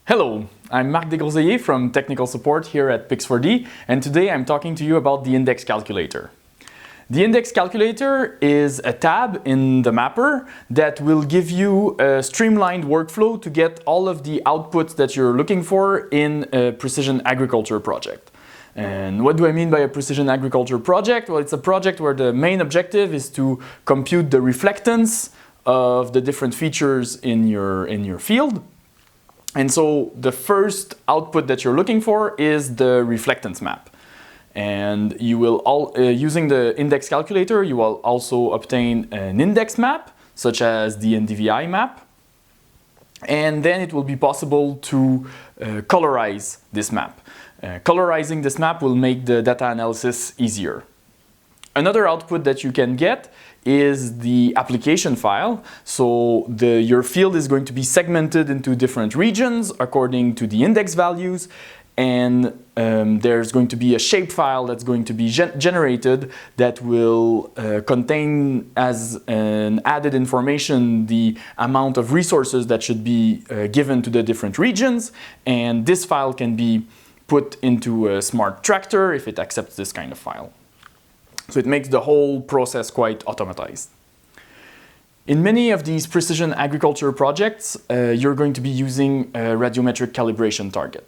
Hello, I'm Marc Desgroseilliers from Technical Support here at Pix4D, and today I'm talking to you about the Index Calculator. The Index Calculator is a tab in the mapper that will give you a streamlined workflow to get all of the outputs that you're looking for in a precision agriculture project. And what do I mean by a precision agriculture project? Well, it's a project where the main objective is to compute the reflectance of the different features in your field. And so the first output that you're looking for is the reflectance map. And you will using the index calculator, you will also obtain an index map, such as the NDVI map. And then it will be possible to colorize this map. Colorizing this map will make the data analysis easier. Another output that you can get is the application file. So your field is going to be segmented into different regions according to the index values, and there's going to be a shape file that's going to be generated that will contain as an added information the amount of resources that should be given to the different regions, and this file can be put into a smart tractor if it accepts this kind of file. So it makes the whole process quite automatized. In many of these precision agriculture projects, you're going to be using a radiometric calibration target.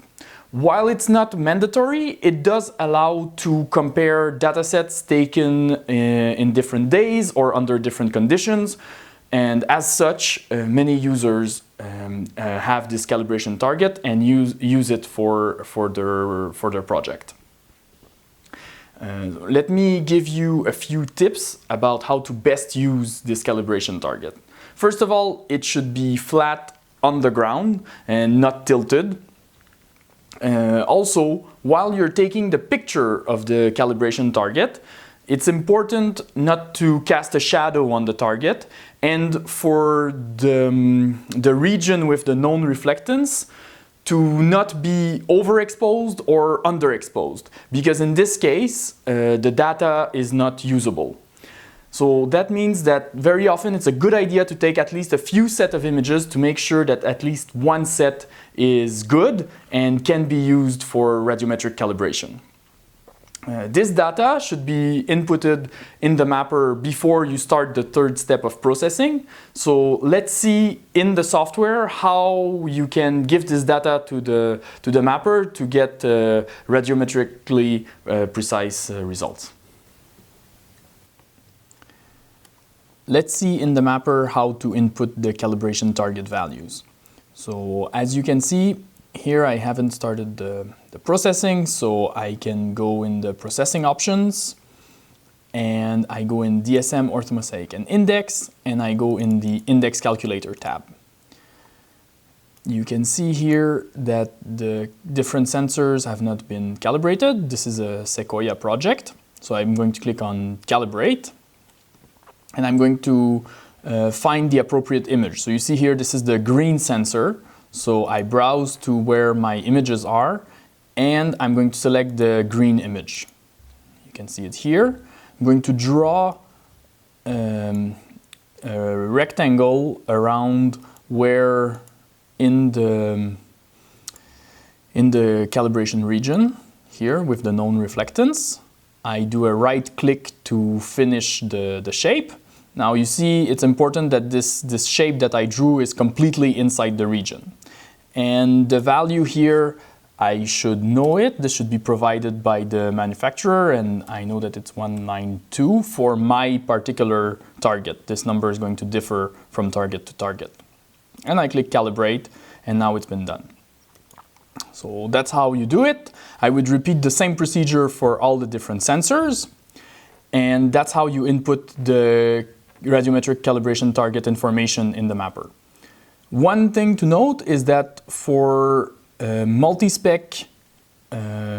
While it's not mandatory, it does allow to compare datasets taken in different days or under different conditions. And as such, many users have this calibration target and use it for their project. Let me give you a few tips about how to best use this calibration target. First of all, it should be flat on the ground and not tilted. Also, while you're taking the picture of the calibration target, it's important not to cast a shadow on the target, and for the region with the known reflectance to not be overexposed or underexposed, because in this case, the data is not usable. So that means that very often it's a good idea to take at least a few sets of images to make sure that at least one set is good and can be used for radiometric calibration. This data should be inputted in the mapper before you start the third step of processing. So let's see in the software how you can give this data to the mapper to get radiometrically precise results. Let's see in the mapper how to input the calibration target values. So as you can see, here I haven't started the processing, so I can go in the processing options, and I go in DSM, orthomosaic, and index, and I go in the index calculator tab. You can see here that the different sensors have not been calibrated. This is a Sequoia project, so I'm going to click on calibrate, and I'm going to find the appropriate image. So you see here, this is the green sensor. So I browse to where my images are, and I'm going to select the green image. You can see it here. I'm going to draw a rectangle around where in the calibration region here with the known reflectance. I do a right click to finish the shape. Now you see it's important that this shape that I drew is completely inside the region. And the value here, I should know it. This should be provided by the manufacturer, and I know that it's 192 for my particular target. This number is going to differ from target to target. And I click calibrate, and now it's been done. So that's how you do it. I would repeat the same procedure for all the different sensors, and that's how you input the radiometric calibration target information in the mapper. One thing to note is that for multi-spec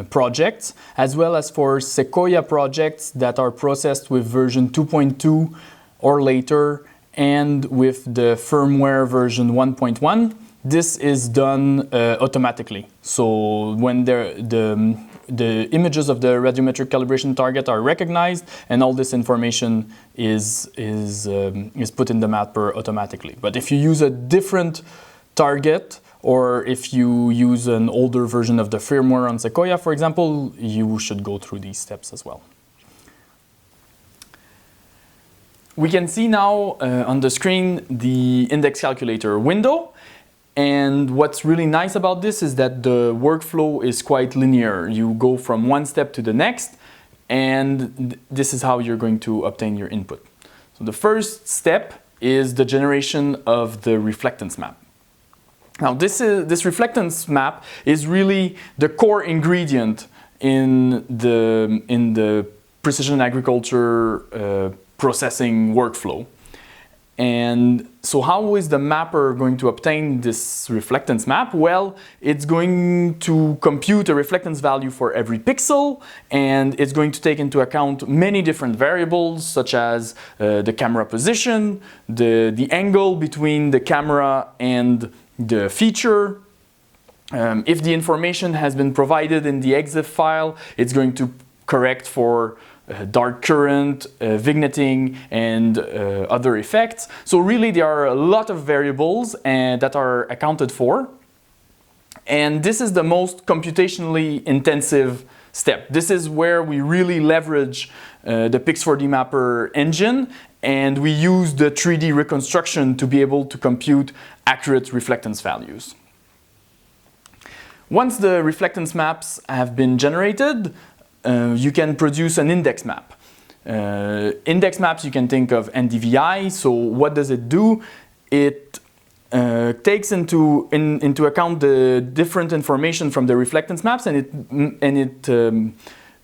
projects, as well as for Sequoia projects that are processed with version 2.2 or later, and with the firmware version 1.1, this is done automatically. So when the images of the radiometric calibration target are recognized, and all this information is put in the mapper automatically. But if you use a different target or if you use an older version of the firmware on Sequoia, for example, you should go through these steps as well. We can see now on the screen the index calculator window. And what's really nice about this is that the workflow is quite linear. You go from one step to the next, and this is how you're going to obtain your input. So the first step is the generation of the reflectance map. Now this reflectance map is really the core ingredient in the precision agriculture processing workflow. And so how is the mapper going to obtain this reflectance map? Well, it's going to compute a reflectance value for every pixel, and it's going to take into account many different variables, such as the camera position, the angle between the camera and the feature. If the information has been provided in the EXIF file, it's going to correct for dark current, vignetting, and other effects. So really there are a lot of variables that are accounted for. And this is the most computationally intensive step. This is where we really leverage the Pix4Dmapper engine, and we use the 3D reconstruction to be able to compute accurate reflectance values. Once the reflectance maps have been generated, you can produce an index map. Index maps, you can think of NDVI. So what does it do? It takes into account the different information from the reflectance maps, and it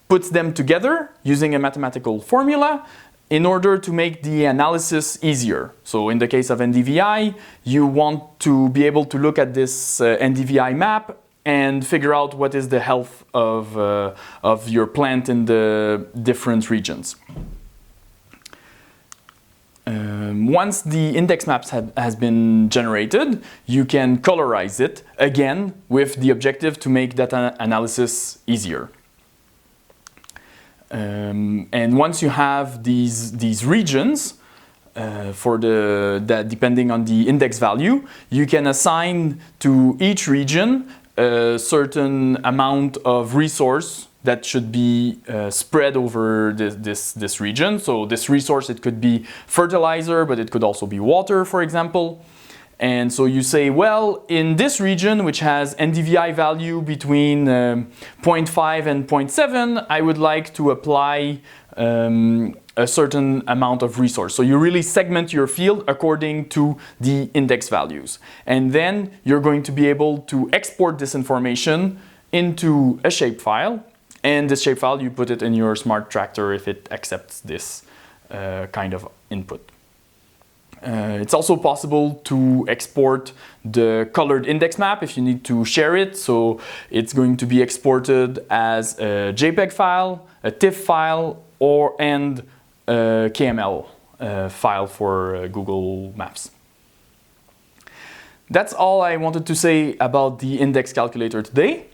puts them together using a mathematical formula in order to make the analysis easier. So in the case of NDVI, you want to be able to look at this NDVI map and figure out what is the health of your plant in the different regions. Once the index maps has been generated, you can colorize it, again, with the objective to make data analysis easier. And once you have these regions, depending on the index value, you can assign to each region a certain amount of resource that should be spread over this region. So this resource, it could be fertilizer, but it could also be water, for example. And so you say, well, in this region, which has NDVI value between 0.5 and 0.7, I would like to apply a certain amount of resource. So you really segment your field according to the index values. And then you're going to be able to export this information into a shapefile. And this shapefile, you put it in your smart tractor if it accepts this kind of input. It's also possible to export the colored index map if you need to share it. So it's going to be exported as a JPEG file, a TIFF file, and a KML file for Google Maps. That's all I wanted to say about the index calculator today.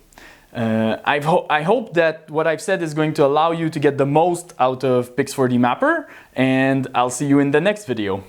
I hope that what I've said is going to allow you to get the most out of Pix4Dmapper, and I'll see you in the next video.